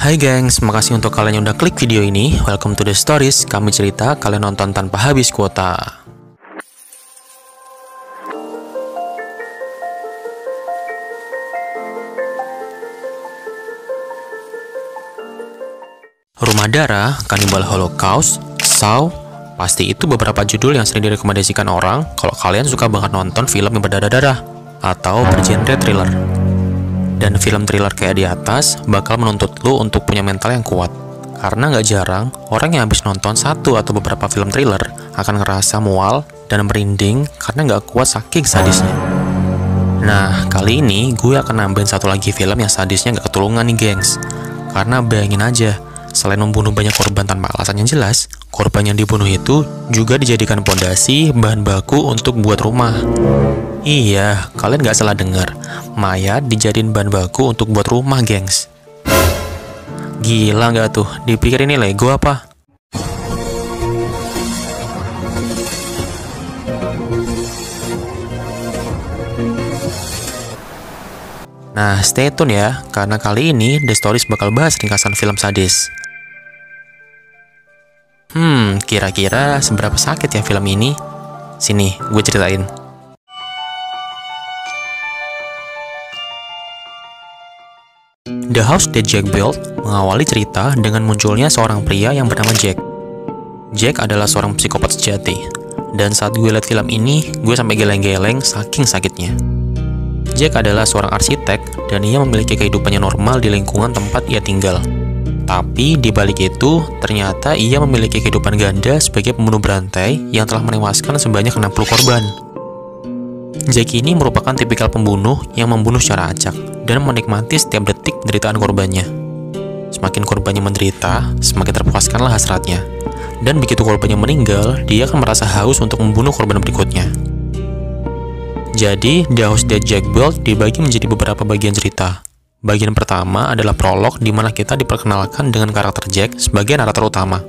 Hai gengs, makasih untuk kalian yang udah klik video ini. Welcome to the stories. Kami cerita, kalian nonton tanpa habis kuota. Rumah Darah, Cannibal Holocaust, Saw, pasti itu beberapa judul yang sering direkomendasikan orang kalau kalian suka banget nonton film yang berdarah-darah atau bergenre thriller. Dan film thriller kayak di atas bakal menuntut lo untuk punya mental yang kuat. Karena nggak jarang, orang yang habis nonton satu atau beberapa film thriller akan ngerasa mual dan merinding karena nggak kuat saking sadisnya. Nah, kali ini gue akan nambahin satu lagi film yang sadisnya nggak ketulungan nih gengs. Karena bayangin aja, selain membunuh banyak korban tanpa alasan yang jelas, korban yang dibunuh itu juga dijadikan pondasi bahan baku untuk buat rumah. Iya, kalian nggak salah dengar. Mayat dijadiin bahan baku untuk buat rumah, gengs. Gila nggak tuh? Dipikir ini Lego apa? Nah, stay tune ya, karena kali ini The Stories bakal bahas ringkasan film sadis. Kira-kira seberapa sakit ya film ini? Sini, gue ceritain. The House That Jack Built mengawali cerita dengan munculnya seorang pria yang bernama Jack. Jack adalah seorang psikopat sejati, dan saat gue liat film ini, gue sampai geleng-geleng saking sakitnya. Jack adalah seorang arsitek, dan ia memiliki kehidupannya normal di lingkungan tempat ia tinggal. Tapi di balik itu, ternyata ia memiliki kehidupan ganda sebagai pembunuh berantai yang telah menewaskan sebanyak 60 korban. Jack ini merupakan tipikal pembunuh yang membunuh secara acak dan menikmati setiap detik penderitaan korbannya. Semakin korbannya menderita, semakin terpuaskanlah hasratnya. Dan begitu korbannya meninggal, dia akan merasa haus untuk membunuh korban berikutnya. Jadi, The House That Jack Built dibagi menjadi beberapa bagian cerita. Bagian pertama adalah prolog di mana kita diperkenalkan dengan karakter Jack sebagai narator utama.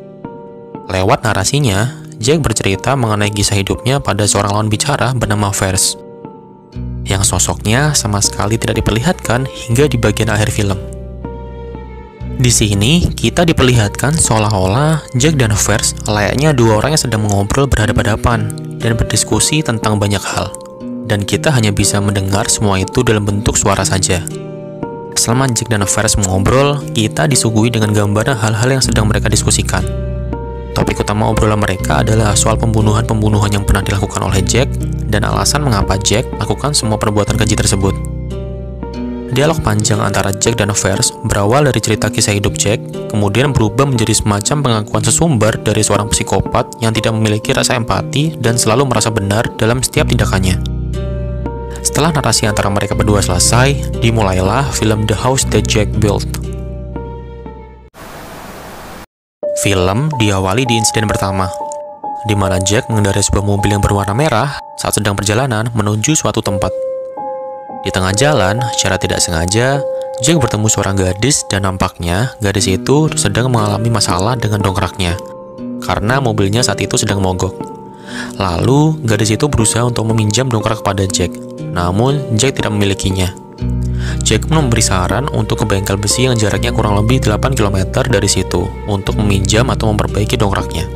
Lewat narasinya, Jack bercerita mengenai kisah hidupnya pada seorang lawan bicara bernama Vers, yang sosoknya sama sekali tidak diperlihatkan hingga di bagian akhir film. Di sini, kita diperlihatkan seolah-olah Jack dan Vers layaknya dua orang yang sedang mengobrol berhadapan-hadapan dan berdiskusi tentang banyak hal. Dan kita hanya bisa mendengar semua itu dalam bentuk suara saja. Selama Jack dan Vers mengobrol, kita disuguhi dengan gambaran hal-hal yang sedang mereka diskusikan. Topik utama obrolan mereka adalah soal pembunuhan-pembunuhan yang pernah dilakukan oleh Jack dan alasan mengapa Jack melakukan semua perbuatan keji tersebut. Dialog panjang antara Jack dan Vers berawal dari cerita kisah hidup Jack, kemudian berubah menjadi semacam pengakuan sesumber dari seorang psikopat yang tidak memiliki rasa empati dan selalu merasa benar dalam setiap tindakannya. Setelah narasi antara mereka berdua selesai, dimulailah film The House That Jack Built. Film diawali di insiden pertama, di mana Jack mengendarai sebuah mobil yang berwarna merah saat sedang perjalanan menuju suatu tempat. Di tengah jalan, secara tidak sengaja, Jack bertemu seorang gadis dan nampaknya gadis itu sedang mengalami masalah dengan dongkraknya, karena mobilnya saat itu sedang mogok. Lalu, gadis itu berusaha untuk meminjam dongkrak kepada Jack, namun Jack tidak memilikinya. Jack pun memberi saran untuk ke bengkel besi yang jaraknya kurang lebih 8 km dari situ untuk meminjam atau memperbaiki dongkraknya.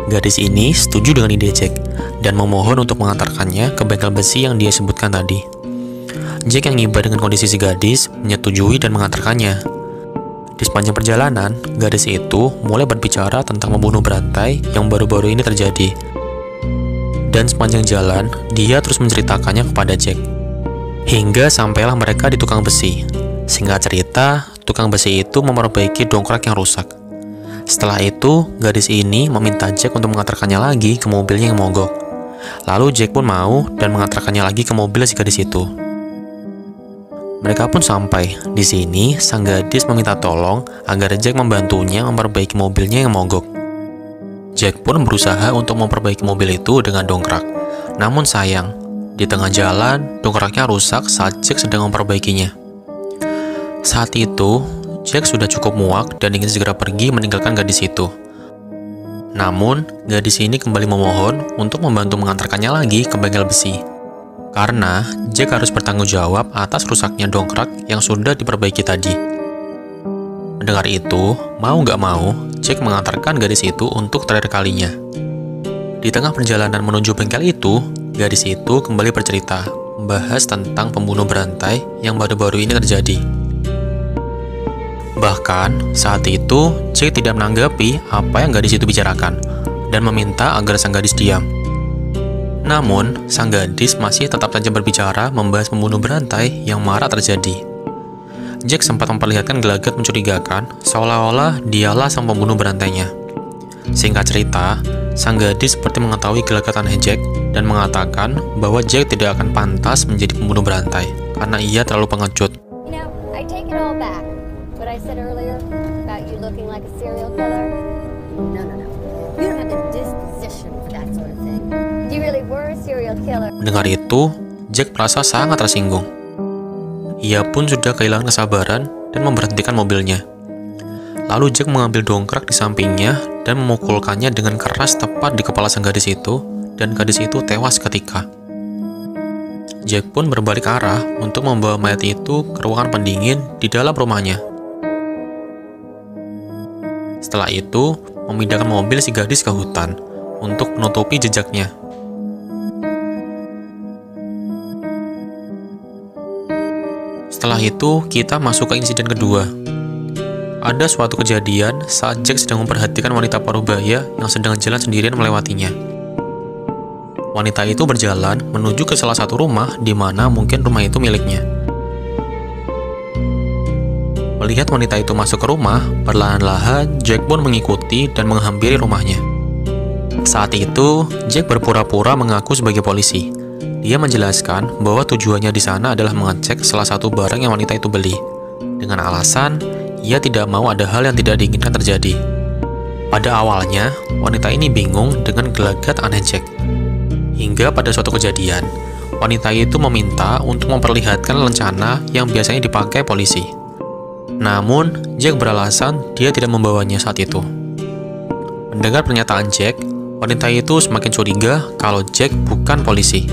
Gadis ini setuju dengan ide Jack dan memohon untuk mengantarkannya ke bengkel besi yang dia sebutkan tadi. Jack yang iba dengan kondisi si gadis menyetujui dan mengantarkannya. Di sepanjang perjalanan, gadis itu mulai berbicara tentang membunuh berantai yang baru-baru ini terjadi. Dan sepanjang jalan, dia terus menceritakannya kepada Jack. Hingga sampailah mereka di tukang besi. Singkat cerita, tukang besi itu memperbaiki dongkrak yang rusak. Setelah itu, gadis ini meminta Jack untuk mengantarkannya lagi ke mobilnya yang mogok. Lalu Jack pun mau dan mengantarkannya lagi ke mobil si gadis itu. Mereka pun sampai. Di sini, sang gadis meminta tolong agar Jack membantunya memperbaiki mobilnya yang mogok. Jack pun berusaha untuk memperbaiki mobil itu dengan dongkrak. Namun sayang, di tengah jalan, dongkraknya rusak saat Jack sedang memperbaikinya. Saat itu, Jack sudah cukup muak dan ingin segera pergi meninggalkan gadis itu. Namun, gadis ini kembali memohon untuk membantu mengantarkannya lagi ke bengkel besi. Karena Jack harus bertanggung jawab atas rusaknya dongkrak yang sudah diperbaiki tadi. Mendengar itu, mau nggak mau, Jack mengantarkan gadis itu untuk terakhir kalinya. Di tengah perjalanan menuju bengkel itu, gadis itu kembali bercerita, membahas tentang pembunuh berantai yang baru-baru ini terjadi. Bahkan, saat itu, Jack tidak menanggapi apa yang gadis itu bicarakan, dan meminta agar sang gadis diam. Namun, sang gadis masih tetap saja berbicara membahas pembunuh berantai yang marak terjadi. Jack sempat memperlihatkan gelagat mencurigakan, seolah-olah dialah sang pembunuh berantainya. Singkat cerita, sang gadis seperti mengetahui gelagat aneh Jack, dan mengatakan bahwa Jack tidak akan pantas menjadi pembunuh berantai, karena ia terlalu pengecut. I take it all back. What I said earlier about you looking like a serial killer? No. You don't have the disposition for that sort of thing. You really were a serial killer. Mendengar itu, Jack merasa sangat tersinggung. Ia pun sudah kehilangan kesabaran dan memberhentikan mobilnya. Lalu Jack mengambil dongkrak di sampingnya dan memukulkannya dengan keras tepat di kepala sang gadis itu, dan gadis itu tewas seketika. Jack pun berbalik arah untuk membawa mayat itu ke ruangan pendingin di dalam rumahnya. Setelah itu, memindahkan mobil si gadis ke hutan untuk menutupi jejaknya. Setelah itu, kita masuk ke insiden kedua. Ada suatu kejadian saat Jack sedang memperhatikan wanita parubaya yang sedang jalan sendirian melewatinya. Wanita itu berjalan menuju ke salah satu rumah di mana mungkin rumah itu miliknya. Melihat wanita itu masuk ke rumah, perlahan-lahan Jack pun mengikuti dan menghampiri rumahnya. Saat itu, Jack berpura-pura mengaku sebagai polisi. Dia menjelaskan bahwa tujuannya di sana adalah mengecek salah satu barang yang wanita itu beli, dengan alasan ia tidak mau ada hal yang tidak diinginkan terjadi. Pada awalnya, wanita ini bingung dengan gelagat aneh Jack. Hingga pada suatu kejadian, wanita itu meminta untuk memperlihatkan lencana yang biasanya dipakai polisi. Namun, Jack beralasan dia tidak membawanya saat itu. Mendengar pernyataan Jack, wanita itu semakin curiga kalau Jack bukan polisi.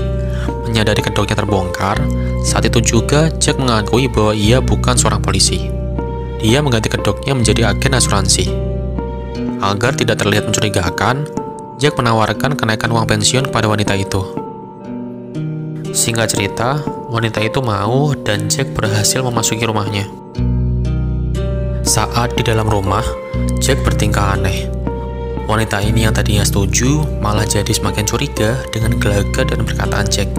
Menyadari kedoknya terbongkar, saat itu juga Jack mengakui bahwa ia bukan seorang polisi. Dia mengganti kedoknya menjadi agen asuransi. Agar tidak terlihat mencurigakan, Jack menawarkan kenaikan uang pensiun kepada wanita itu. Singkat cerita, wanita itu mau dan Jack berhasil memasuki rumahnya. Saat di dalam rumah, Jack bertingkah aneh. Wanita ini yang tadinya setuju malah jadi semakin curiga dengan gelagat dan perkataan Jack.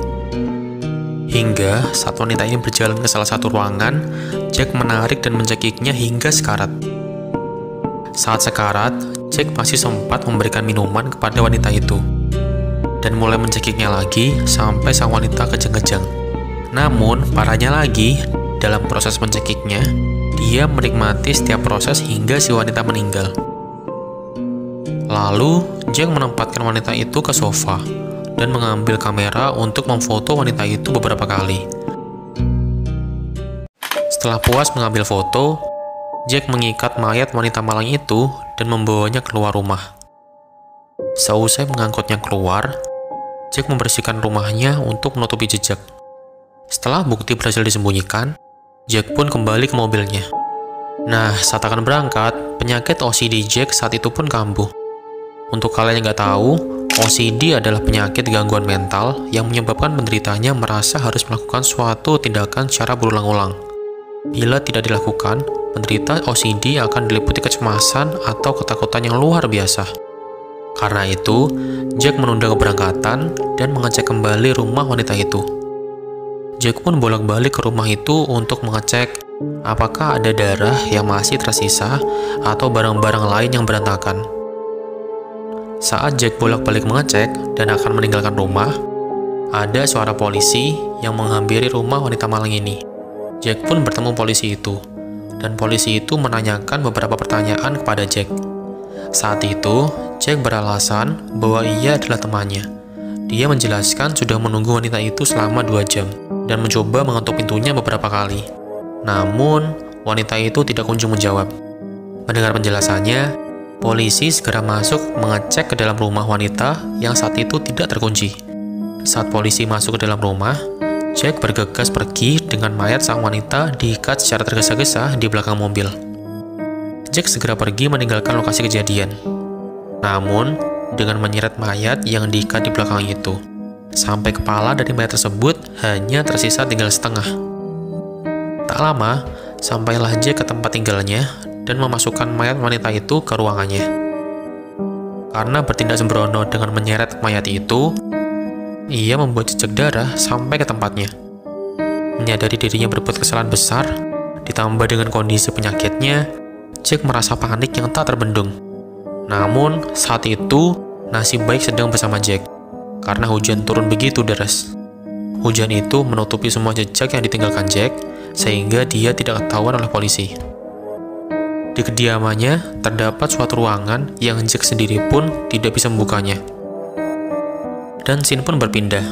Hingga saat wanita ini berjalan ke salah satu ruangan, Jack menarik dan mencekiknya hingga sekarat. Saat sekarat, Jack masih sempat memberikan minuman kepada wanita itu, dan mulai mencekiknya lagi sampai sang wanita kejang-kejang. Namun, parahnya lagi, dalam proses mencekiknya, dia menikmati setiap proses hingga si wanita meninggal. Lalu, Jack menempatkan wanita itu ke sofa dan mengambil kamera untuk memfoto wanita itu beberapa kali. Setelah puas mengambil foto, Jack mengikat mayat wanita malang itu dan membawanya keluar rumah. Seusai mengangkutnya keluar, Jack membersihkan rumahnya untuk menutupi jejak. Setelah bukti berhasil disembunyikan, Jack pun kembali ke mobilnya. Nah, saat akan berangkat, penyakit OCD Jack saat itu pun kambuh. Untuk kalian yang nggak tahu, OCD adalah penyakit gangguan mental yang menyebabkan penderitanya merasa harus melakukan suatu tindakan secara berulang-ulang. Bila tidak dilakukan, penderita OCD akan diliputi kecemasan atau ketakutan yang luar biasa. Karena itu, Jack menunda keberangkatan dan mengecek kembali rumah wanita itu. Jack pun bolak-balik ke rumah itu untuk mengecek apakah ada darah yang masih tersisa atau barang-barang lain yang berantakan. Saat Jack bolak-balik mengecek dan akan meninggalkan rumah, ada suara polisi yang menghampiri rumah wanita malang ini. Jack pun bertemu polisi itu, dan polisi itu menanyakan beberapa pertanyaan kepada Jack. Saat itu, Jack beralasan bahwa ia adalah temannya. Dia menjelaskan sudah menunggu wanita itu selama 2 jam, dan mencoba mengetuk pintunya beberapa kali. Namun, wanita itu tidak kunjung menjawab. Mendengar penjelasannya, polisi segera masuk mengecek ke dalam rumah wanita yang saat itu tidak terkunci. Saat polisi masuk ke dalam rumah, Jack bergegas pergi dengan mayat sang wanita diikat secara tergesa-gesa di belakang mobil. Jack segera pergi meninggalkan lokasi kejadian. Namun, dengan menyeret mayat yang diikat di belakang itu, sampai kepala dari mayat tersebut hanya tersisa tinggal setengah. Tak lama, sampailah Jack ke tempat tinggalnya dan memasukkan mayat wanita itu ke ruangannya. Karena bertindak sembrono dengan menyeret mayat itu, ia membuat jejak darah sampai ke tempatnya. Menyadari dirinya berbuat kesalahan besar, ditambah dengan kondisi penyakitnya, Jack merasa panik yang tak terbendung. Namun, saat itu, nasib baik sedang bersama Jack, karena hujan turun begitu deras. Hujan itu menutupi semua jejak yang ditinggalkan Jack, sehingga dia tidak ketahuan oleh polisi. Di kediamannya, terdapat suatu ruangan yang Jack sendiri pun tidak bisa membukanya. Dan scene pun berpindah.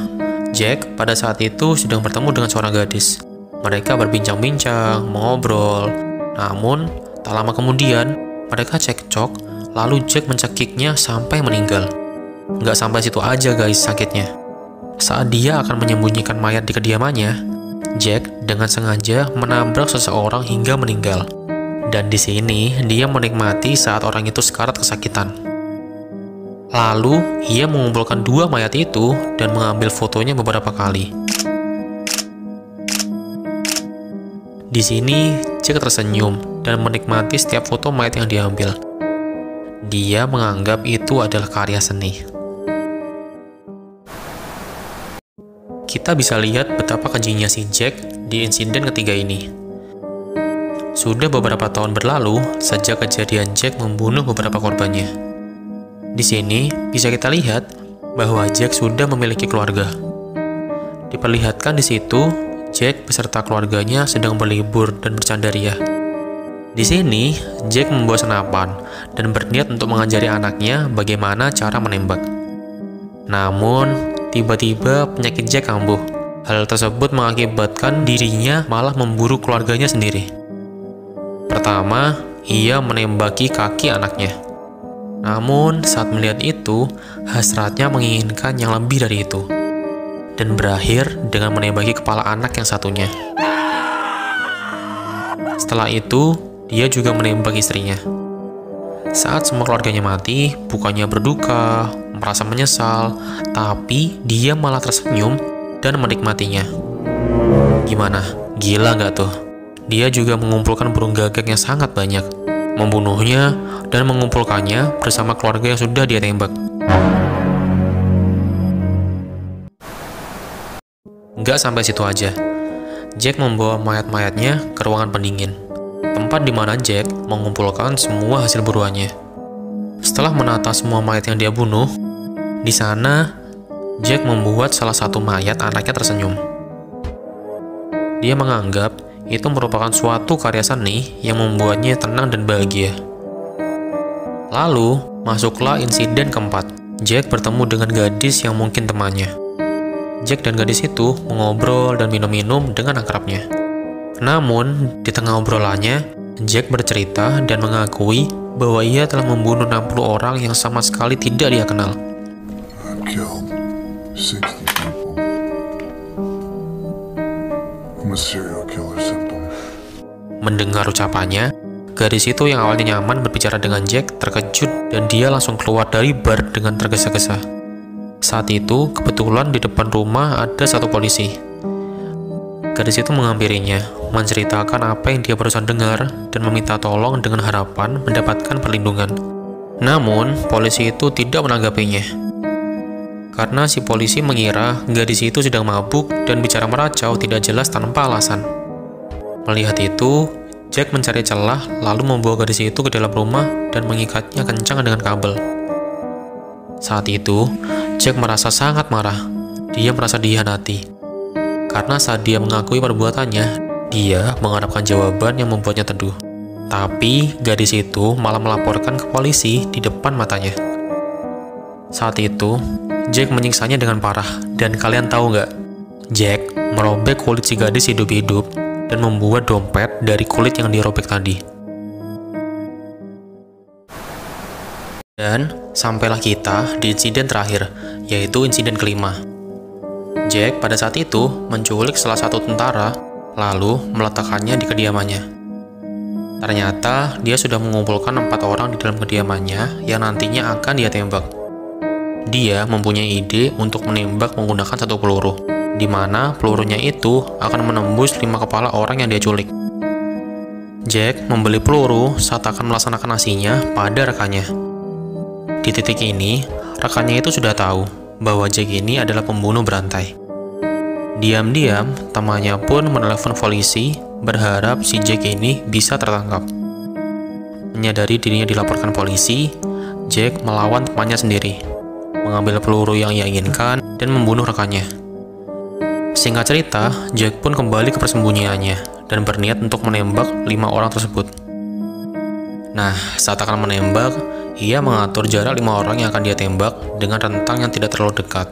Jack pada saat itu sedang bertemu dengan seorang gadis. Mereka berbincang-bincang, mengobrol. Namun, tak lama kemudian, mereka cekcok, lalu Jack mencekiknya sampai meninggal. Nggak sampai situ aja guys sakitnya. Saat dia akan menyembunyikan mayat di kediamannya, Jack dengan sengaja menabrak seseorang hingga meninggal. Dan di sini, dia menikmati saat orang itu sekarat kesakitan. Lalu, ia mengumpulkan dua mayat itu dan mengambil fotonya beberapa kali. Di sini, Jack tersenyum dan menikmati setiap foto mayat yang diambil. Dia menganggap itu adalah karya seni. Kita bisa lihat betapa kejinya si Jack di insiden ketiga ini. Sudah beberapa tahun berlalu sejak kejadian Jack membunuh beberapa korbannya. Di sini bisa kita lihat bahwa Jack sudah memiliki keluarga. Diperlihatkan di situ, Jack beserta keluarganya sedang berlibur dan bercandaria. Di sini, Jack membawa senapan dan berniat untuk mengajari anaknya bagaimana cara menembak. Namun, tiba-tiba penyakit Jack kambuh. Hal tersebut mengakibatkan dirinya malah memburu keluarganya sendiri. Pertama, ia menembaki kaki anaknya. Namun, saat melihat itu, hasratnya menginginkan yang lebih dari itu. Dan berakhir dengan menembaki kepala anak yang satunya. Setelah itu, dia juga menembak istrinya. Saat semua keluarganya mati, bukannya berduka, merasa menyesal, tapi dia malah tersenyum dan menikmatinya. Gimana? Gila nggak tuh? Dia juga mengumpulkan burung gagak yang sangat banyak, membunuhnya, dan mengumpulkannya bersama keluarga yang sudah dia tembak. Nggak sampai situ aja. Jack membawa mayat-mayatnya ke ruangan pendingin, tempat di mana Jack mengumpulkan semua hasil buruannya. Setelah menata semua mayat yang dia bunuh, di sana Jack membuat salah satu mayat anaknya tersenyum. Dia menganggap itu merupakan suatu karya seni yang membuatnya tenang dan bahagia. Lalu, masuklah insiden keempat. Jack bertemu dengan gadis yang mungkin temannya. Jack dan gadis itu mengobrol dan minum-minum dengan akrabnya. Namun, di tengah obrolannya, Jack bercerita dan mengakui bahwa ia telah membunuh 60 orang yang sama sekali tidak dia kenal. I've killed 60 people. I'm a serial killer, simple. Mendengar ucapannya, gadis itu yang awalnya nyaman berbicara dengan Jack terkejut dan dia langsung keluar dari bar dengan tergesa-gesa. Saat itu, kebetulan di depan rumah ada satu polisi. Gadis itu menghampirinya, menceritakan apa yang dia barusan dengar dan meminta tolong dengan harapan mendapatkan perlindungan. Namun, polisi itu tidak menanggapinya. Karena si polisi mengira gadis itu sedang mabuk dan bicara meracau tidak jelas tanpa alasan. Melihat itu, Jack mencari celah lalu membawa gadis itu ke dalam rumah dan mengikatnya kencang dengan kabel. Saat itu, Jack merasa sangat marah. Dia merasa dihianati. Karena saat dia mengakui perbuatannya, dia mengharapkan jawaban yang membuatnya teduh. Tapi, gadis itu malah melaporkan ke polisi di depan matanya. Saat itu, Jack menyiksanya dengan parah. Dan kalian tahu nggak? Jack merobek kulit si gadis hidup-hidup dan membuat dompet dari kulit yang dirobek tadi. Dan sampailah kita di insiden terakhir, yaitu insiden kelima. Jack pada saat itu menculik salah satu tentara, lalu meletakkannya di kediamannya. Ternyata dia sudah mengumpulkan 4 orang di dalam kediamannya yang nantinya akan dia tembak. Dia mempunyai ide untuk menembak menggunakan 1 peluru, di mana pelurunya itu akan menembus 5 kepala orang yang dia culik. Jack membeli peluru saat akan melaksanakan aksinya pada rekannya. Di titik ini, rekannya itu sudah tahu bahwa Jack ini adalah pembunuh berantai. Diam-diam, temannya pun menelepon polisi berharap si Jack ini bisa tertangkap. Menyadari dirinya dilaporkan polisi, Jack melawan temannya sendiri, mengambil peluru yang ia inginkan dan membunuh rekannya. Singkat cerita, Jack pun kembali ke persembunyiannya dan berniat untuk menembak 5 orang tersebut. Nah, saat akan menembak, ia mengatur jarak 5 orang yang akan dia tembak dengan rentang yang tidak terlalu dekat.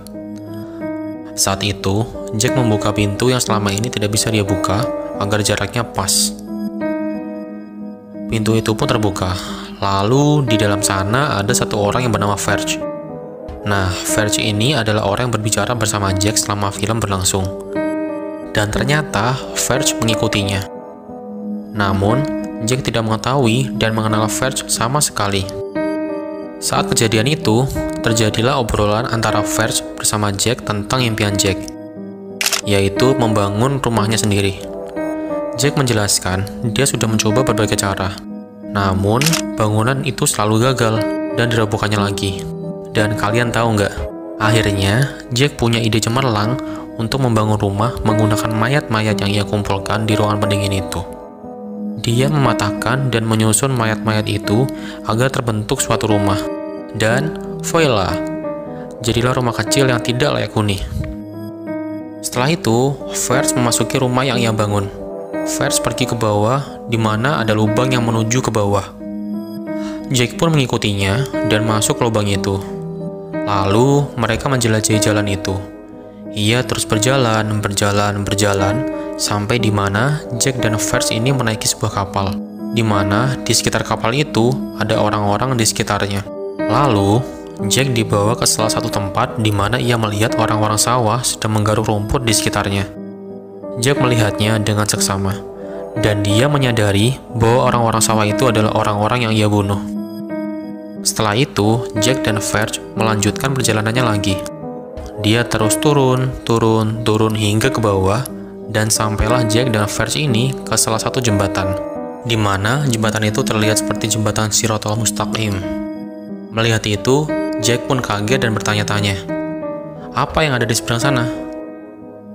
Saat itu, Jack membuka pintu yang selama ini tidak bisa dia buka agar jaraknya pas. Pintu itu pun terbuka. Lalu di dalam sana ada 1 orang yang bernama Verge. Nah, Verge ini adalah orang yang berbicara bersama Jack selama film berlangsung. Dan ternyata Verge mengikutinya. Namun, Jack tidak mengetahui dan mengenal Verge sama sekali. Saat kejadian itu, terjadilah obrolan antara Verge bersama Jack tentang impian Jack, yaitu membangun rumahnya sendiri. Jack menjelaskan dia sudah mencoba berbagai cara, namun bangunan itu selalu gagal dan dirobohkannya lagi. Dan kalian tahu nggak? Akhirnya, Jack punya ide cemerlang untuk membangun rumah menggunakan mayat-mayat yang ia kumpulkan di ruangan pendingin itu. Dia mematahkan dan menyusun mayat-mayat itu agar terbentuk suatu rumah. Dan voila, jadilah rumah kecil yang tidak layak huni. Setelah itu, Verge memasuki rumah yang ia bangun. Verge pergi ke bawah, di mana ada lubang yang menuju ke bawah. Jack pun mengikutinya dan masuk ke lubang itu. Lalu, mereka menjelajahi jalan itu. Ia terus berjalan, sampai di mana Jack dan Verge ini menaiki sebuah kapal, di mana di sekitar kapal itu ada orang-orang di sekitarnya. Lalu, Jack dibawa ke salah satu tempat di mana ia melihat orang-orang sawah sedang menggaruk rumput di sekitarnya. Jack melihatnya dengan seksama, dan dia menyadari bahwa orang-orang sawah itu adalah orang-orang yang ia bunuh. Setelah itu, Jack dan Verge melanjutkan perjalanannya lagi. Dia terus turun hingga ke bawah, dan sampailah Jack dan Verge ini ke salah satu jembatan, di mana jembatan itu terlihat seperti jembatan Shirathul Mustaqim. Melihat itu, Jack pun kaget dan bertanya-tanya, apa yang ada di seberang sana?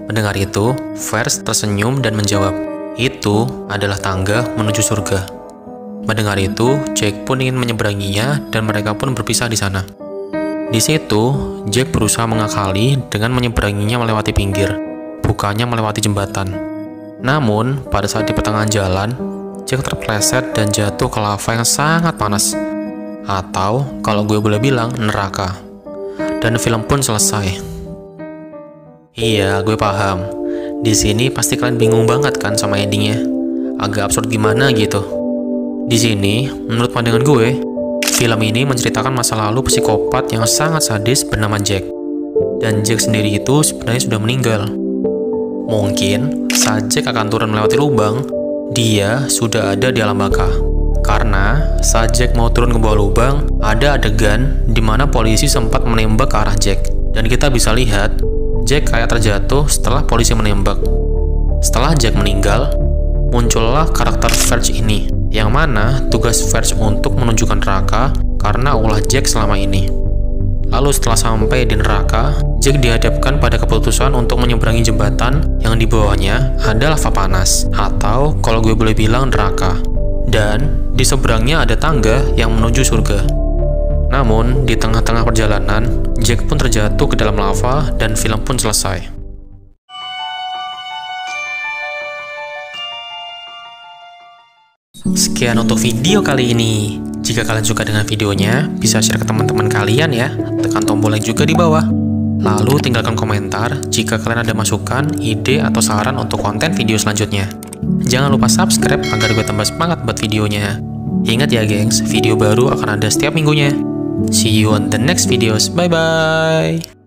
Mendengar itu, Verge tersenyum dan menjawab, itu adalah tangga menuju surga. Mendengar itu, Jack pun ingin menyeberanginya dan mereka pun berpisah di sana. Di situ, Jack berusaha mengakali dengan menyeberanginya melewati pinggir, bukannya melewati jembatan. Namun, pada saat di pertengahan jalan, Jack terpleset dan jatuh ke lava yang sangat panas. Atau, kalau gue boleh bilang, neraka. Dan film pun selesai. Iya, gue paham. Di sini pasti kalian bingung banget kan sama endingnya. Agak absurd gimana gitu. Di sini, menurut pandangan gue, film ini menceritakan masa lalu psikopat yang sangat sadis bernama Jack. Dan Jack sendiri itu sebenarnya sudah meninggal. Mungkin saat Jack akan turun melewati lubang, dia sudah ada di alam baka. Karena saat Jack mau turun ke bawah lubang, ada adegan di mana polisi sempat menembak ke arah Jack. Dan kita bisa lihat, Jack kayak terjatuh setelah polisi menembak. Setelah Jack meninggal, muncullah karakter Verge ini, yang mana tugas Verge untuk menunjukkan neraka karena ulah Jack selama ini. Lalu setelah sampai di neraka, Jack dihadapkan pada keputusan untuk menyeberangi jembatan yang di bawahnya ada lava panas, atau kalau gue boleh bilang neraka. Dan di seberangnya ada tangga yang menuju surga. Namun, di tengah-tengah perjalanan, Jack pun terjatuh ke dalam lava dan film pun selesai. Sekian untuk video kali ini. Jika kalian suka dengan videonya, bisa share ke teman-teman kalian ya. Tekan tombol like juga di bawah. Lalu tinggalkan komentar jika kalian ada masukan, ide, atau saran untuk konten video selanjutnya. Jangan lupa subscribe agar gue tambah semangat buat videonya. Ingat ya gengs, video baru akan ada setiap minggunya. See you on the next videos. Bye-bye.